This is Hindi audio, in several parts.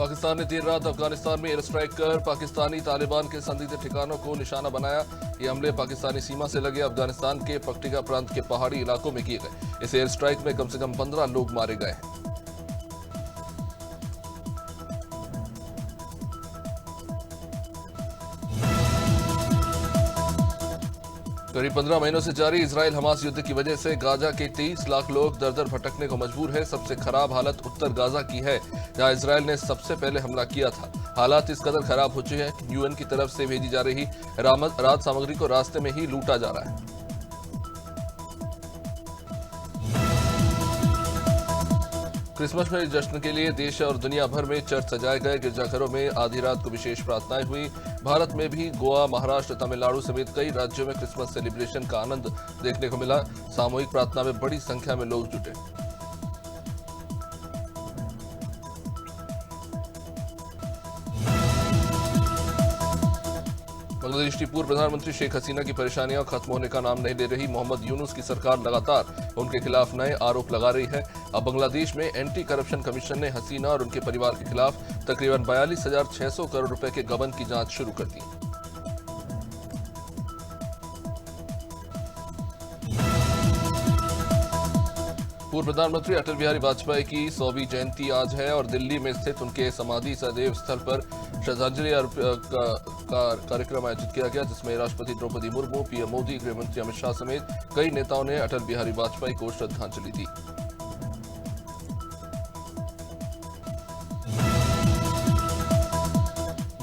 पाकिस्तान ने देर रात अफगानिस्तान में एयर स्ट्राइक कर पाकिस्तानी तालिबान के संदिग्ध ठिकानों को निशाना बनाया। ये हमले पाकिस्तानी सीमा से लगे अफगानिस्तान के पक्टिका प्रांत के पहाड़ी इलाकों में किए गए। इस एयर स्ट्राइक में कम से कम 15 लोग मारे गए हैं। करीब 15 महीनों से जारी इजराइल हमास युद्ध की वजह से गाजा के 23 लाख लोग दर दर भटकने को मजबूर है। सबसे खराब हालत उत्तर गाजा की है, जहां इजराइल ने सबसे पहले हमला किया था। हालात इस कदर खराब हो चुके हैं कि यूएन की तरफ से भेजी जा रही राहत सामग्री को रास्ते में ही लूटा जा रहा है। क्रिसमस में जश्न के लिए देश और दुनिया भर में चर्च सजाए गए। गिरजाघरों में आधी रात को विशेष प्रार्थनाएं हुई। भारत में भी गोवा, महाराष्ट्र, तमिलनाडु समेत कई राज्यों में क्रिसमस सेलिब्रेशन का आनंद देखने को मिला। सामूहिक प्रार्थना में बड़ी संख्या में लोग जुटे। बांग्लादेश की पूर्व प्रधानमंत्री शेख हसीना की परेशानियां खत्म होने का नाम नहीं ले रही। मोहम्मद यूनुस की सरकार लगातार उनके खिलाफ नए आरोप लगा रही है। अब बांग्लादेश में एंटी करप्शन कमीशन ने हसीना और उनके परिवार के खिलाफ तकरीबन 42,600 करोड़ रुपए के गबन की जांच शुरू कर दी। पूर्व प्रधानमंत्री अटल बिहारी वाजपेयी की 100वीं जयंती आज है और दिल्ली में स्थित उनके समाधि सदैव स्थल पर श्रद्धांजलि कार्यक्रम आयोजित किया गया, जिसमें राष्ट्रपति द्रौपदी मुर्मू, पीएम मोदी, गृहमंत्री अमित शाह समेत कई नेताओं ने अटल बिहारी वाजपेयी को श्रद्धांजलि दी।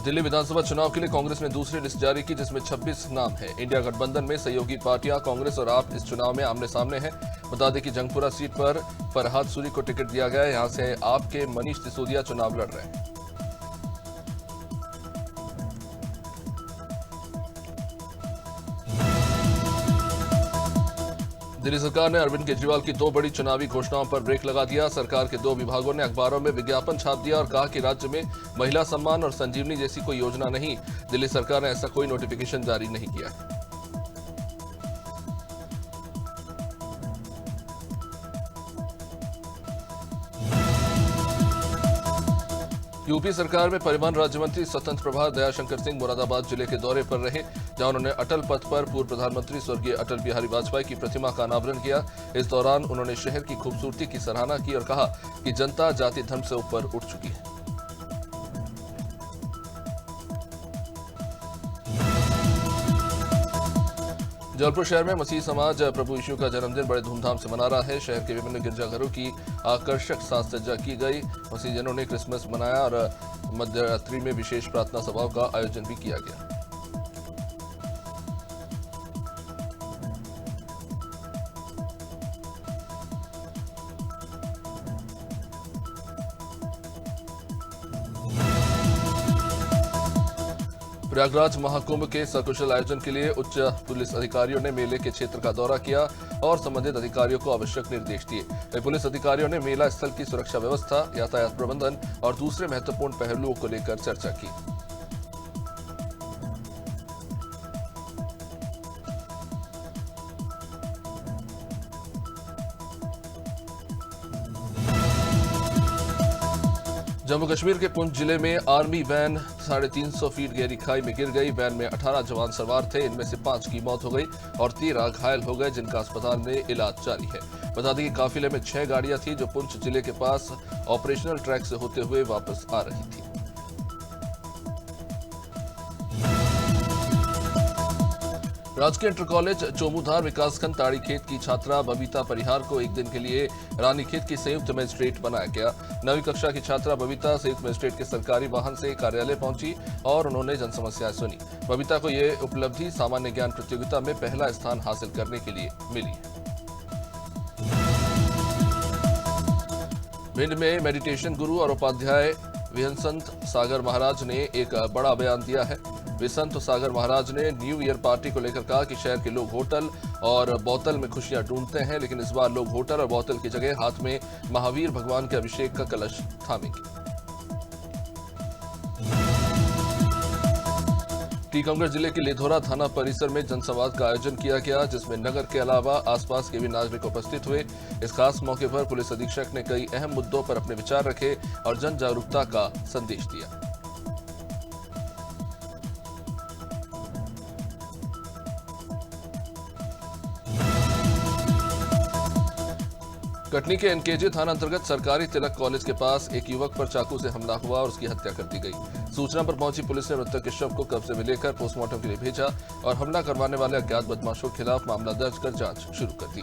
दिल्ली विधानसभा चुनाव के लिए कांग्रेस ने दूसरी लिस्ट जारी की, जिसमें 26 नाम हैं। इंडिया गठबंधन में सहयोगी पार्टियां कांग्रेस और आप इस चुनाव में आमने सामने हैं। बता दें कि जंगपुरा सीट पर फरहाद सूरी को टिकट दिया गया है। यहां से आप के मनीष सिसोदिया चुनाव लड़ रहे हैं। दिल्ली सरकार ने अरविंद केजरीवाल की 2 बड़ी चुनावी घोषणाओं पर ब्रेक लगा दिया। सरकार के 2 विभागों ने अखबारों में विज्ञापन छाप दिया और कहा कि राज्य में महिला सम्मान और संजीवनी जैसी कोई योजना नहीं। दिल्ली सरकार ने ऐसा कोई नोटिफिकेशन जारी नहीं किया है। यूपी सरकार में परिवहन राज्य मंत्री स्वतंत्र प्रभार दयाशंकर सिंह मुरादाबाद जिले के दौरे पर रहे, जहां उन्होंने अटल पथ पर पूर्व प्रधानमंत्री स्वर्गीय अटल बिहारी वाजपेयी की प्रतिमा का अनावरण किया। इस दौरान उन्होंने शहर की खूबसूरती की सराहना की और कहा कि जनता जाति धर्म से ऊपर उठ चुकी है। जबलपुर शहर में मसीह समाज प्रभु यीशु का जन्मदिन बड़े धूमधाम से मना रहा है। शहर के विभिन्न गिरजाघरों की आकर्षक साज सज्जा की गई। मसीहजनों ने क्रिसमस मनाया और मध्यरात्रि में विशेष प्रार्थना सभाओं का आयोजन भी किया गया। प्रयागराज महाकुंभ के सकुशल आयोजन के लिए उच्च पुलिस अधिकारियों ने मेले के क्षेत्र का दौरा किया और संबंधित अधिकारियों को आवश्यक निर्देश दिए। पुलिस अधिकारियों ने मेला स्थल की सुरक्षा व्यवस्था, यातायात प्रबंधन और दूसरे महत्वपूर्ण पहलुओं को लेकर चर्चा की। जम्मू कश्मीर के पुंछ जिले में आर्मी वैन 350 फीट गहरी खाई में गिर गई। वैन में 18 जवान सवार थे। इनमें से 5 की मौत हो गई और 13 घायल हो गए, जिनका अस्पताल में इलाज जारी है। बता दें कि काफिले में 6 गाड़ियां थी जो पुंछ जिले के पास ऑपरेशनल ट्रैक से होते हुए वापस आ रही थी। राजकीय इंटर कॉलेज चोमुधार विकासखंड ताड़ीखेत की छात्रा बबीता परिहार को एक दिन के लिए रानीखेत की संयुक्त मजिस्ट्रेट बनाया गया। 9वीं कक्षा की छात्रा बबीता संयुक्त मजिस्ट्रेट के सरकारी वाहन से कार्यालय पहुंची और उन्होंने जनसमस्याएं सुनी। बबीता को यह उपलब्धि सामान्य ज्ञान प्रतियोगिता में पहला स्थान हासिल करने के लिए मिली। भिंड में मेडिटेशन गुरु और उपाध्याय विहंसंत सागर महाराज ने एक बड़ा बयान दिया है। विसंत सागर महाराज ने न्यू ईयर पार्टी को लेकर कहा कि शहर के लोग होटल और बोतल में खुशियां ढूंढते हैं, लेकिन इस बार लोग होटल और बोतल की जगह हाथ में महावीर भगवान के अभिषेक का कलश थामेंगे। टीकमगढ़ जिले के लेधोरा थाना परिसर में जनसंवाद का आयोजन किया गया, जिसमें नगर के अलावा आसपास के भी नागरिक उपस्थित हुए। इस खास मौके पर पुलिस अधीक्षक ने कई अहम मुद्दों पर अपने विचार रखे और जन जागरूकता का संदेश दिया। कटनी के एनकेजे थाना अंतर्गत सरकारी तिलक कॉलेज के पास एक युवक पर चाकू से हमला हुआ और उसकी हत्या कर दी गई। सूचना पर पहुंची पुलिस ने मृतक के शव को कब्जे में लेकर पोस्टमार्टम के लिए भेजा और हमला करवाने वाले अज्ञात बदमाशों के खिलाफ मामला दर्ज कर जांच शुरू कर दी।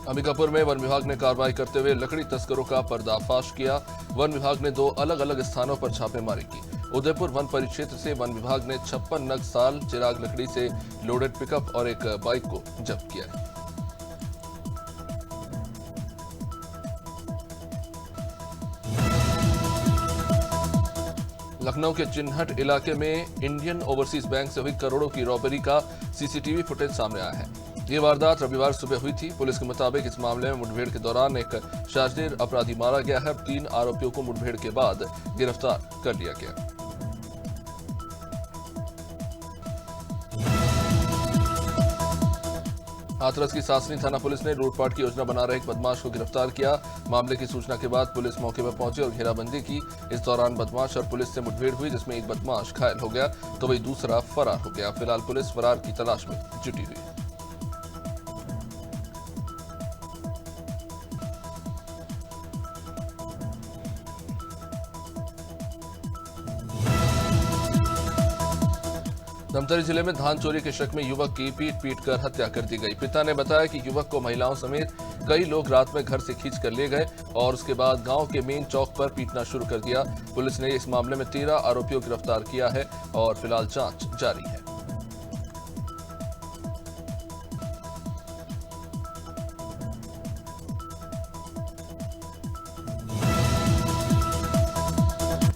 अंबिकापुर में वन विभाग ने कार्रवाई करते हुए लकड़ी तस्करों का पर्दाफाश किया। वन विभाग ने 2 अलग-अलग स्थानों पर छापेमारी की। उदयपुर वन परिक्षेत्र से वन विभाग ने 56 नग साल चिराग लकड़ी से लोडेड पिकअप और एक बाइक को जब्त किया है। लखनऊ के चिन्हट इलाके में इंडियन ओवरसीज बैंक से हुई करोड़ों की रॉबरी का सीसीटीवी फुटेज सामने आया है। ये वारदात रविवार सुबह हुई थी। पुलिस के मुताबिक इस मामले में मुठभेड़ के दौरान एक शातिर अपराधी मारा गया है। 3 आरोपियों को मुठभेड़ के बाद गिरफ्तार कर लिया गया। हाथरस की सासनी थाना पुलिस ने लूटपाट की योजना बना रहे एक बदमाश को गिरफ्तार किया। मामले की सूचना के बाद पुलिस मौके पर पहुंची और घेराबंदी की। इस दौरान बदमाश और पुलिस से मुठभेड़ हुई, जिसमें एक बदमाश घायल हो गया तो वही दूसरा फरार हो गया। फिलहाल पुलिस फरार की तलाश में जुटी हुई है। धमतरी जिले में धान चोरी के शक में युवक की पीट कर हत्या कर दी गई। पिता ने बताया कि युवक को महिलाओं समेत कई लोग रात में घर से खींच कर ले गए और उसके बाद गांव के मेन चौक पर पीटना शुरू कर दिया। पुलिस ने इस मामले में 13 आरोपियों को गिरफ्तार किया है और फिलहाल जांच जारी है।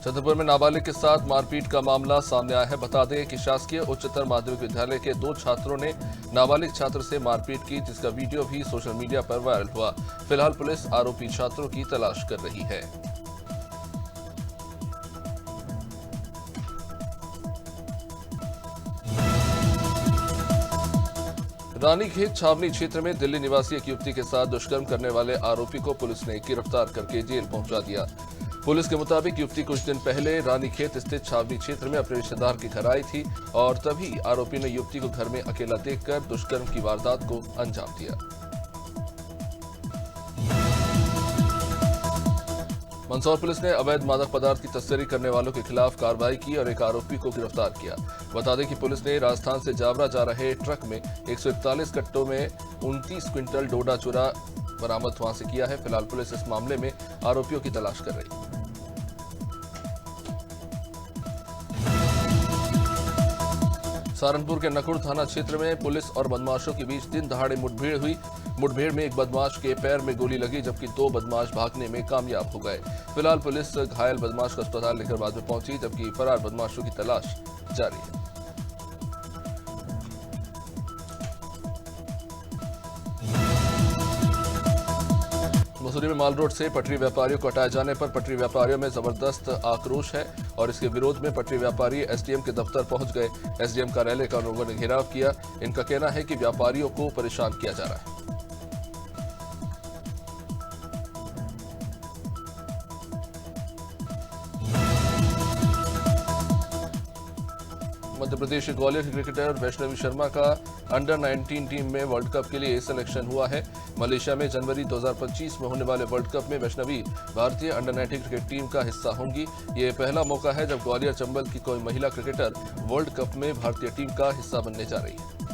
छतरपुर में नाबालिग के साथ मारपीट का मामला सामने आया है। बता दें कि शासकीय उच्चतर माध्यमिक विद्यालय के 2 छात्रों ने नाबालिग छात्र से मारपीट की, जिसका वीडियो भी सोशल मीडिया पर वायरल हुआ। फिलहाल पुलिस आरोपी छात्रों की तलाश कर रही है। रानीखेत छावनी क्षेत्र में दिल्ली निवासी एक युवती के साथ दुष्कर्म करने वाले आरोपी को पुलिस ने गिरफ्तार करके जेल पहुंचा दिया। पुलिस के मुताबिक युवती कुछ दिन पहले रानीखेत स्थित छावनी क्षेत्र में अपने रिश्तेदार के घर आई थी और तभी आरोपी ने युवती को घर में अकेला देखकर दुष्कर्म की वारदात को अंजाम दिया। मंदसौर पुलिस ने अवैध मादक पदार्थ की तस्करी करने वालों के खिलाफ कार्रवाई की और एक आरोपी को गिरफ्तार किया। बता दें कि पुलिस ने राजस्थान से जावरा जा रहे ट्रक में 141 कट्टों में 29 क्विंटल डोडा चूरा बरामद वहां से किया है। फिलहाल पुलिस इस मामले में आरोपियों की तलाश कर रही है। सहारनपुर के नकुड़ थाना क्षेत्र में पुलिस और बदमाशों के बीच दिन दहाड़े मुठभेड़ हुई। मुठभेड़ में एक बदमाश के पैर में गोली लगी, जबकि 2 बदमाश भागने में कामयाब हो गए। फिलहाल पुलिस घायल बदमाश को अस्पताल लेकर बाद में पहुंची, जबकि फरार बदमाशों की तलाश जारी है। मसूरी में माल रोड से पटरी व्यापारियों को हटाए जाने पर पटरी व्यापारियों में जबरदस्त आक्रोश है और इसके विरोध में पटरी व्यापारी एसडीएम के दफ्तर पहुंच गए। एसडीएम कार्यालय का लोगों ने घेराव किया। इनका कहना है कि व्यापारियों को परेशान किया जा रहा है। मध्य प्रदेश के ग्वालियर की क्रिकेटर वैष्णवी शर्मा का अंडर 19 टीम में वर्ल्ड कप के लिए सिलेक्शन हुआ है। मलेशिया में जनवरी 2025 में होने वाले वर्ल्ड कप में वैष्णवी भारतीय अंडर 19 क्रिकेट टीम का हिस्सा होंगी। ये पहला मौका है जब ग्वालियर चंबल की कोई महिला क्रिकेटर वर्ल्ड कप में भारतीय टीम का हिस्सा बनने जा रही है।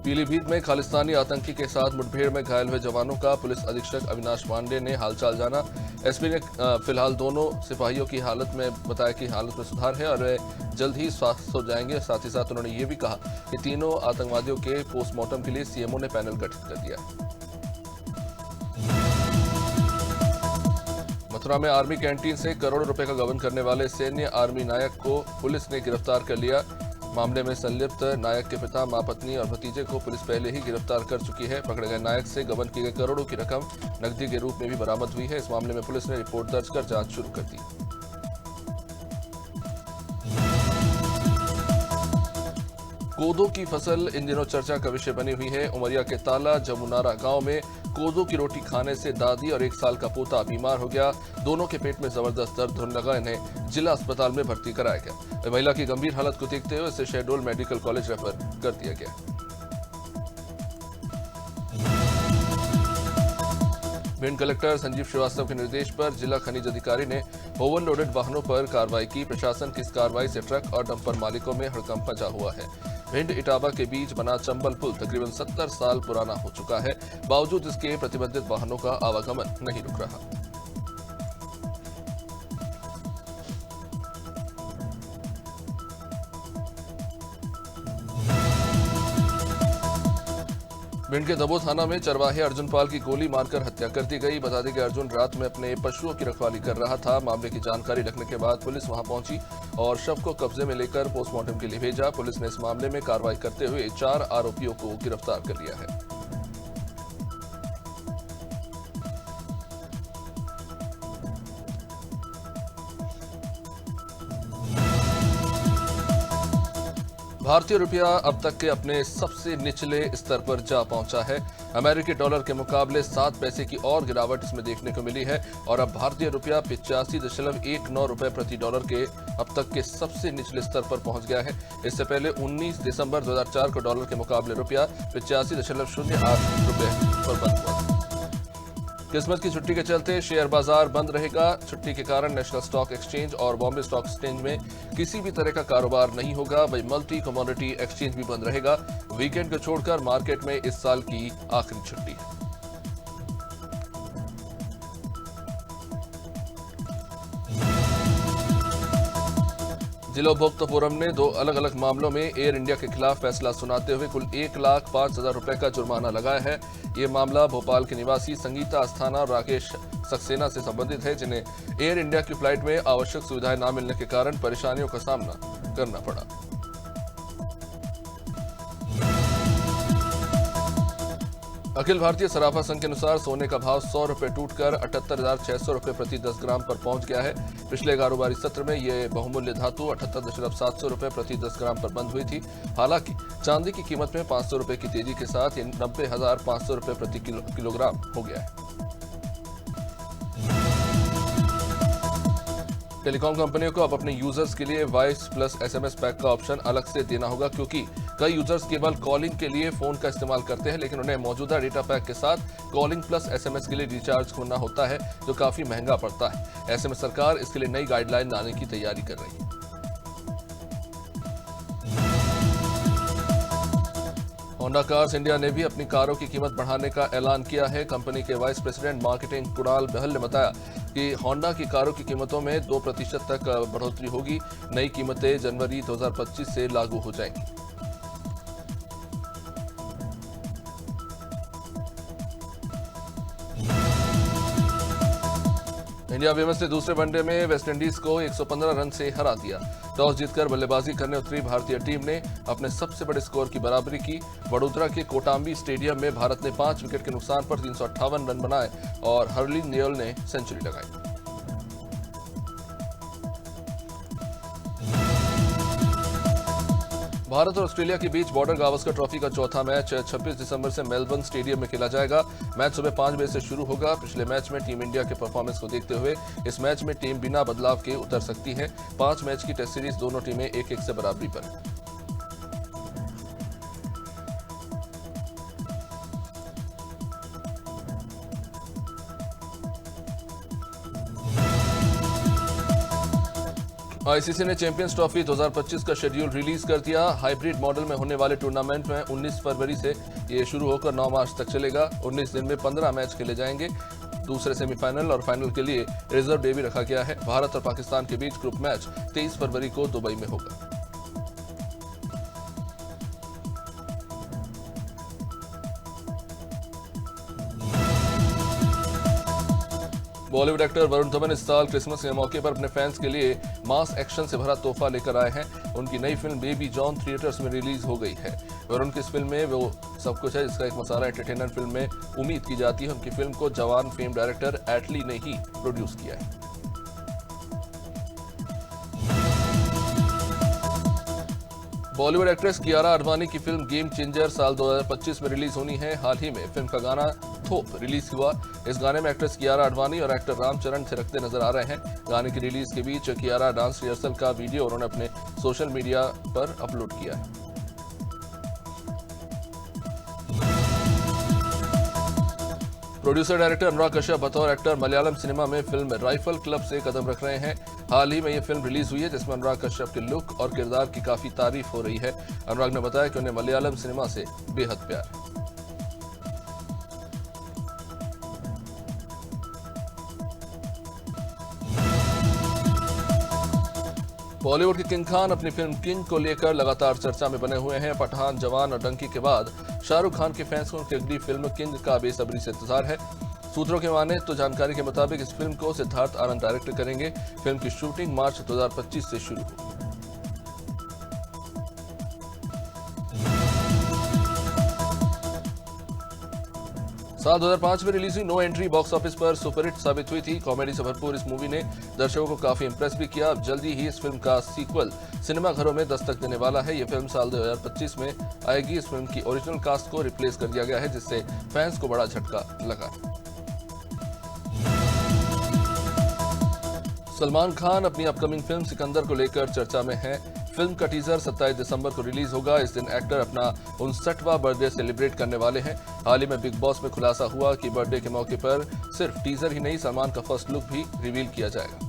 पीलीभीत में खालिस्तानी आतंकी के साथ मुठभेड़ में घायल हुए जवानों का पुलिस अधीक्षक अविनाश पांडे ने हालचाल जाना। एसपी ने फिलहाल दोनों सिपाहियों की हालत में बताया कि हालत में सुधार है और वे जल्द ही स्वस्थ हो जाएंगे। साथ ही साथ उन्होंने ये भी कहा कि तीनों आतंकवादियों के पोस्टमार्टम के लिए सीएमओ ने पैनल गठित कर दिया है। मथुरा में आर्मी कैंटीन से करोड़ों रुपए का गबन करने वाले सैन्य आर्मी नायक को पुलिस ने गिरफ्तार कर लिया। मामले में संलिप्त नायक के पिता, मां, पत्नी और भतीजे को पुलिस पहले ही गिरफ्तार कर चुकी है। पकड़े गए नायक से गबन की गई करोड़ों की रकम नकदी के रूप में भी बरामद हुई है। इस मामले में पुलिस ने रिपोर्ट दर्ज कर जांच शुरू कर दी। कोदो की फसल इन दिनों चर्चा का विषय बनी हुई है। उमरिया के ताला जमुनारा गांव में कोदो की रोटी खाने से दादी और 1 साल का पोता बीमार हो गया। दोनों के पेट में जबरदस्त दर्द होने लगा। इन्हें जिला अस्पताल में भर्ती कराया गया। महिला की गंभीर हालत को देखते हुए इसे शहडोल मेडिकल कॉलेज रेफर कर दिया गया। भिंड कलेक्टर संजीव श्रीवास्तव के निर्देश पर जिला खनिज अधिकारी ने ओवरलोडेड वाहनों पर कार्रवाई की। प्रशासन की इस कार्रवाई से ट्रक और डंपर मालिकों में हड़कंप मचा हुआ है। भिंड इटावा के बीच बना चंबल पुल तकरीबन 70 साल पुराना हो चुका है। बावजूद इसके प्रतिबंधित वाहनों का आवागमन नहीं रुक रहा। भिंड के दबो थाना में चरवाहे अर्जुन पाल की गोली मारकर हत्या कर दी गई। बता दें कि अर्जुन रात में अपने पशुओं की रखवाली कर रहा था। मामले की जानकारी लगने के बाद पुलिस वहां पहुंची और शव को कब्जे में लेकर पोस्टमार्टम के लिए भेजा। पुलिस ने इस मामले में कार्रवाई करते हुए 4 आरोपियों को गिरफ्तार कर लिया है। भारतीय रुपया अब तक के अपने सबसे निचले स्तर पर जा पहुंचा है। अमेरिकी डॉलर के मुकाबले 7 पैसे की और गिरावट इसमें देखने को मिली है और अब भारतीय रुपया 85.19 रुपए प्रति डॉलर के अब तक के सबसे निचले स्तर पर पहुंच गया है। इससे पहले 19 दिसंबर 2004 को डॉलर के मुकाबले रुपया 85.08 रुपए पर बंद हुआ। क्रिसमस की छुट्टी के चलते शेयर बाजार बंद रहेगा। छुट्टी के कारण नेशनल स्टॉक एक्सचेंज और बॉम्बे स्टॉक एक्सचेंज में किसी भी तरह का कारोबार नहीं होगा। वही मल्टी कमोडिटी एक्सचेंज भी बंद रहेगा। वीकेंड को छोड़कर मार्केट में इस साल की आखिरी छुट्टी है। जिला उपभोक्ता फोरम ने 2 अलग अलग मामलों में एयर इंडिया के खिलाफ फैसला सुनाते हुए कुल 1,05,000 रुपए का जुर्माना लगाया है। ये मामला भोपाल के निवासी संगीता अस्थाना और राकेश सक्सेना से संबंधित है, जिन्हें एयर इंडिया की फ्लाइट में आवश्यक सुविधाएं न मिलने के कारण परेशानियों का सामना करना पड़ा। अखिल भारतीय सराफा संघ के अनुसार सोने का भाव 100 रुपए टूटकर 78,600 रुपए प्रति 10 ग्राम पर पहुंच गया है। पिछले कारोबारी सत्र में यह बहुमूल्य धातु 78,700 रुपए प्रति 10 ग्राम पर बंद हुई थी। हालांकि चांदी की कीमत में 500 रुपए की तेजी के साथ ये 90,500 रुपए प्रति किलोग्राम हो गया है। टेलीकॉम कंपनियों को अब अपने यूजर्स के लिए वॉइस प्लस एसएमएस पैक का ऑप्शन अलग से देना होगा, क्योंकि कई यूजर्स केवल कॉलिंग के लिए फोन का इस्तेमाल करते हैं, लेकिन उन्हें मौजूदा डेटा पैक के साथ कॉलिंग प्लस एसएमएस के लिए रिचार्ज करना होता है, जो काफी महंगा पड़ता है। ऐसे में सरकार इसके लिए नई गाइडलाइन लाने की तैयारी कर रही है। होंडा कार्स इंडिया ने भी अपनी कारों की कीमत बढ़ाने का ऐलान किया है। कंपनी के वाइस प्रेसिडेंट मार्केटिंग कुणाल बहल ने बताया कि होंडा की कारों की कीमतों में 2% तक बढ़ोतरी होगी। नई कीमतें जनवरी 2025 से लागू हो जाएंगी। इंडिया विमेंस ने दूसरे वनडे में वेस्टइंडीज को 115 रन से हरा दिया। टॉस जीतकर बल्लेबाजी करने उतरी भारतीय टीम ने अपने सबसे बड़े स्कोर की बराबरी की। वडोदरा के कोटांबी स्टेडियम में भारत ने 5 विकेट के नुकसान पर 358 रन बनाए और हरलीन नेयल ने सेंचुरी लगाई। भारत और ऑस्ट्रेलिया के बीच बॉर्डर गावस्कर ट्रॉफी का चौथा मैच 26 दिसंबर से मेलबर्न स्टेडियम में खेला जाएगा। मैच सुबह 5 बजे से शुरू होगा। पिछले मैच में टीम इंडिया के परफॉर्मेंस को देखते हुए इस मैच में टीम बिना बदलाव के उतर सकती है। 5 मैच की टेस्ट सीरीज दोनों टीमें 1-1 से बराबरी पर है। आईसीसी ने चैंपियंस ट्रॉफी 2025 का शेड्यूल रिलीज कर दिया। हाइब्रिड मॉडल में होने वाले टूर्नामेंट में 19 फरवरी से ये शुरू होकर 9 मार्च तक चलेगा। 19 दिन में 15 मैच खेले जाएंगे। दूसरे सेमीफाइनल और फाइनल के लिए रिजर्व डे भी रखा गया है। भारत और पाकिस्तान के बीच ग्रुप मैच 23 फरवरी को दुबई में होगा। बॉलीवुड एक्टर वरुण धवन इस साल क्रिसमस के मौके पर अपने फैंस के लिए मास एक्शन से भरा तोहफा लेकर आए हैं। उनकी नई फिल्म बेबी जॉन थिएटर्स में रिलीज हो गई है। वरुण की इस फिल्म में वो सब कुछ है जिसका एक मसाला एंटरटेनर फिल्म में उम्मीद की जाती है। उनकी फिल्म को जवान फेम डायरेक्टर एटली ने ही प्रोड्यूस किया है। बॉलीवुड एक्ट्रेस कियारा आडवाणी की फिल्म गेम चेंजर साल 2025 में रिलीज होनी है। हाल ही में फिल्म का गाना थोप रिलीज हुआ। इस गाने में एक्ट्रेस कियारा आडवाणी और एक्टर रामचरण थिरकते नजर आ रहे हैं। गाने की रिलीज के बीच कियारा डांस रिहर्सल का वीडियो उन्होंने अपने सोशल मीडिया पर अपलोड किया है। प्रोड्यूसर डायरेक्टर अनुराग कश्यप बतौर एक्टर मलयालम सिनेमा में फिल्म राइफल क्लब से कदम रख रहे हैं। हाल ही में यह फिल्म रिलीज हुई है जिसमें अनुराग कश्यप के लुक और किरदार की काफी तारीफ हो रही है। अनुराग ने बताया कि उन्हें मलयालम सिनेमा से बेहद प्यार है। बॉलीवुड के किंग खान अपनी फिल्म किंग को लेकर लगातार चर्चा में बने हुए हैं। पठान, जवान और डंकी के बाद शाहरुख खान के फैंस को उनकी अगली फिल्म किंग का बेसब्री से इंतजार है। सूत्रों के माने तो जानकारी के मुताबिक इस फिल्म को सिद्धार्थ आनंद डायरेक्ट करेंगे। फिल्म की शूटिंग मार्च 2025 से शुरू होगी। साल 2005 में रिलीज हुई नो एंट्री बॉक्स ऑफिस पर सुपरहिट साबित हुई थी। कॉमेडी से भरपूर इस मूवी ने दर्शकों को काफी इंप्रेस भी किया। अब जल्दी ही इस फिल्म का सीक्वल सिनेमाघरों में दस्तक देने वाला है। यह फिल्म साल 2025 में आएगी। इस फिल्म की ओरिजिनल कास्ट को रिप्लेस कर दिया गया है जिससे फैंस को बड़ा झटका लगा। सलमान खान अपनी अपकमिंग फिल्म सिकंदर को लेकर चर्चा में है। फिल्म का टीजर 27 दिसंबर को रिलीज होगा। इस दिन एक्टर अपना 59वां बर्थडे सेलिब्रेट करने वाले हैं। हाल ही में बिग बॉस में खुलासा हुआ कि बर्थडे के मौके पर सिर्फ टीजर ही नहीं, सलमान का फर्स्ट लुक भी रिवील किया जाएगा।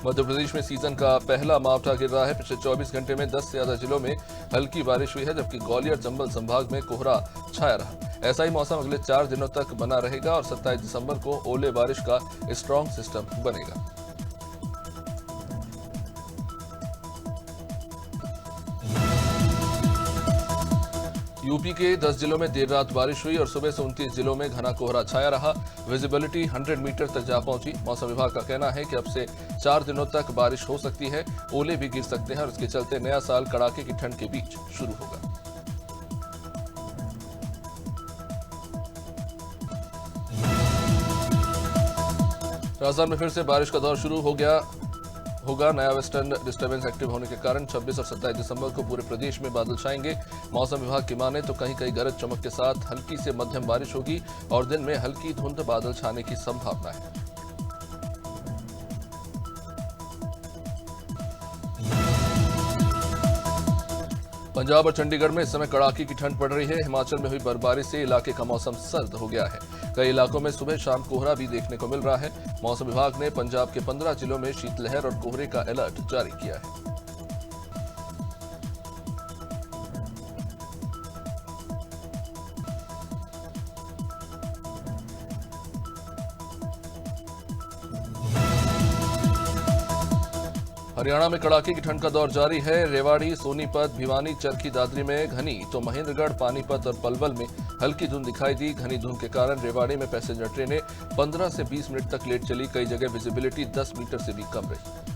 मध्य प्रदेश में सीजन का पहला मावठा गिर रहा है। पिछले 24 घंटे में 10 से ज्यादा जिलों में हल्की बारिश हुई है, जबकि ग्वालियर चंबल संभाग में कोहरा छाया रहा। ऐसा ही मौसम अगले 4 दिनों तक बना रहेगा और 27 दिसंबर को ओले बारिश का स्ट्रॉन्ग सिस्टम बनेगा। यूपी के 10 जिलों में देर रात बारिश हुई और सुबह से 29 जिलों में घना कोहरा छाया रहा। विजिबिलिटी 100 मीटर तक जा पहुंची। मौसम विभाग का कहना है कि अब से 4 दिनों तक बारिश हो सकती है। ओले भी गिर सकते हैं और इसके चलते नया साल कड़ाके की ठंड के बीच शुरू होगा। राजस्थान में फिर से बारिश का दौर शुरू हो गया होगा। नया वेस्टर्न डिस्टर्बेंस एक्टिव होने के कारण 26 और 27 दिसंबर को पूरे प्रदेश में बादल छाएंगे। मौसम विभाग की माने तो कहीं कहीं गरज चमक के साथ हल्की से मध्यम बारिश होगी और दिन में हल्की धुंध बादल छाने की संभावना है। पंजाब और चंडीगढ़ में इस समय कड़ाके की ठंड पड़ रही है। हिमाचल में हुई बर्फबारी से इलाके का मौसम सर्द हो गया है। कई इलाकों में सुबह शाम कोहरा भी देखने को मिल रहा है। मौसम विभाग ने पंजाब के 15 जिलों में शीतलहर और कोहरे का अलर्ट जारी किया है। हरियाणा में कड़ाके की ठंड का दौर जारी है। रेवाड़ी, सोनीपत, भिवानी, चरखी दादरी में घनी तो महेंद्रगढ़, पानीपत और पलवल में हल्की धुंध दिखाई दी। घनी धुंध के कारण रेवाड़ी में पैसेंजर ट्रेनें 15 से 20 मिनट तक लेट चली। कई जगह विजिबिलिटी 10 मीटर से भी कम रही।